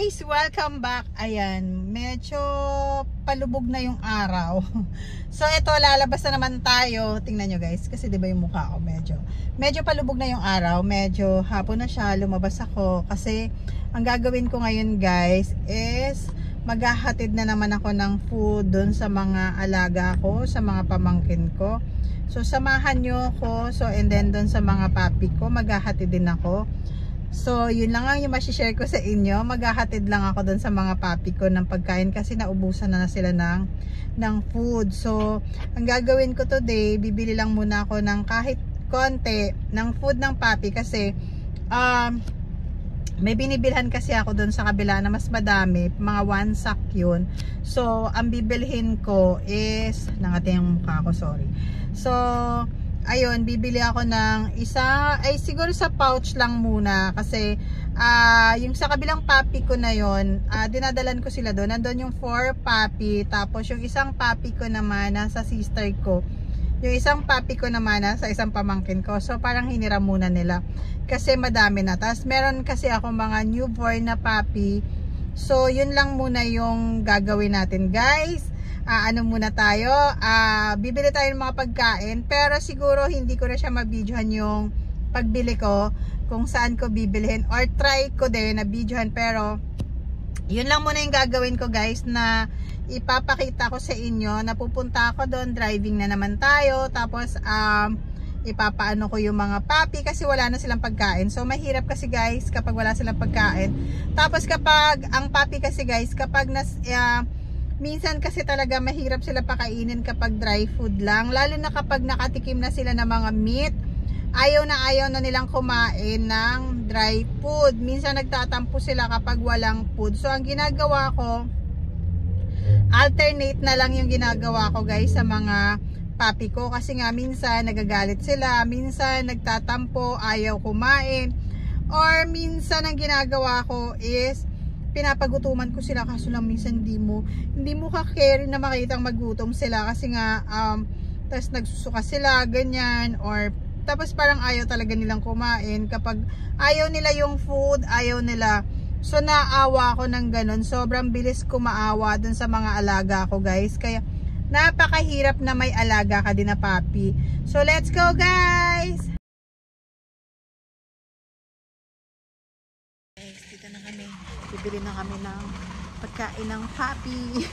guys! Welcome back. Ayan, medyo palubog na yung araw. So ito, lalabas na naman tayo. Tingnan nyo guys, kasi diba yung mukha ko medyo palubog na yung araw. Medyo hapon na siya, lumabas ako. Kasi ang gagawin ko ngayon guys is maghahatid na naman ako ng food dun sa mga alaga ko, sa mga pamangkin ko. So samahan nyo ko. So and then dun sa mga papi ko, maghahatid din ako. So, yun lang ang yung masishare ko sa inyo. Maghahatid lang ako doon sa mga papi ko ng pagkain kasi naubusan na sila ng food. So, ang gagawin ko today, bibili lang muna ako ng kahit konti ng food ng papi kasi may binibilhan kasi ako doon sa kabila na mas madami, mga 1 sack yun. So, ang bibilhin ko is, nangati yung mukha ko, sorry. So, ayun, bibili ako ng isa, ay siguro sa pouch lang muna kasi yung sa kabilang papi ko na yon, dinadalan ko sila doon. Nandun yung 4 papi, tapos yung isang papi ko naman nasa sister ko. Yung isang papi ko naman nasa isang pamangkin ko. So parang hiniram muna nila kasi madami na. Tapos meron kasi ako mga newborn na papi. So yun lang muna yung gagawin natin guys. Ano muna tayo, bibili tayo ng mga pagkain, pero siguro hindi ko na siya mabidyohan yung pagbili ko, kung saan ko bibilhin, or try ko din na bidyohan, pero yun lang muna yung gagawin ko guys, na ipapakita ko sa inyo, na pupunta ako doon, driving na naman tayo, tapos ipapaano ko yung mga papi kasi wala na silang pagkain. So mahirap kasi guys kapag wala silang pagkain. Tapos kapag ang papi kasi guys, kapag minsan kasi talaga mahirap sila pakainin kapag dry food lang. Lalo na kapag nakatikim na sila ng mga meat. Ayaw na nilang kumain ng dry food. Minsan nagtatampo sila kapag walang food. So ang ginagawa ko, alternate na lang yung ginagawa ko guys sa mga papi ko. Kasi nga minsan nagagalit sila. Minsan nagtatampo, ayaw kumain. Or minsan ang ginagawa ko is pinapagutuman ko sila, kaso lang minsan hindi mo ka-carry na makitang magutom sila kasi nga tapos nagsusuka sila ganyan, or tapos parang ayaw talaga nilang kumain kapag ayaw nila yung food, ayaw nila. So naawa ako ng ganun, sobrang bilis ko maawa dun sa mga alaga ko guys, kaya napakahirap na may alaga ka din na papi. So let's go guys. Dito na kami. Bibili na kami ng pagkain ng papi.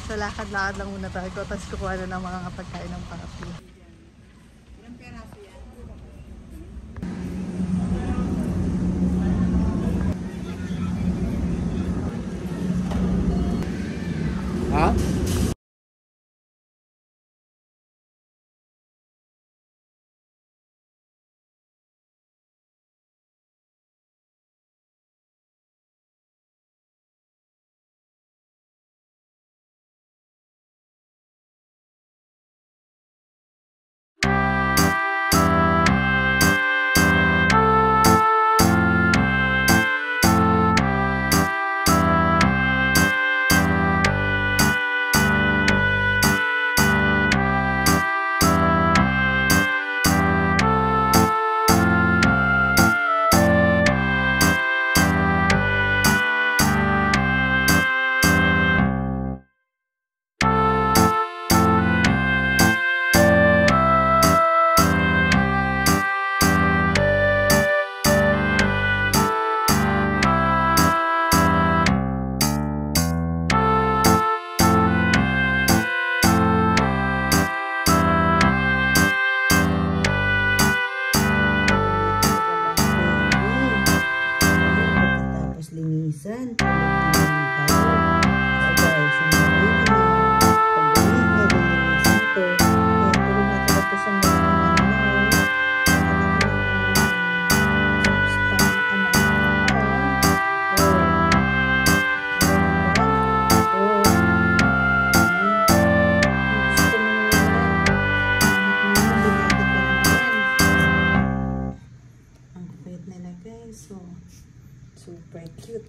So lakad-lakad lang muna tayo. Tapos kukuha na ng mga pagkain ng papi. Ilang peraso yan? Ha? Linisan. Ang kulit nila guys, so super cute.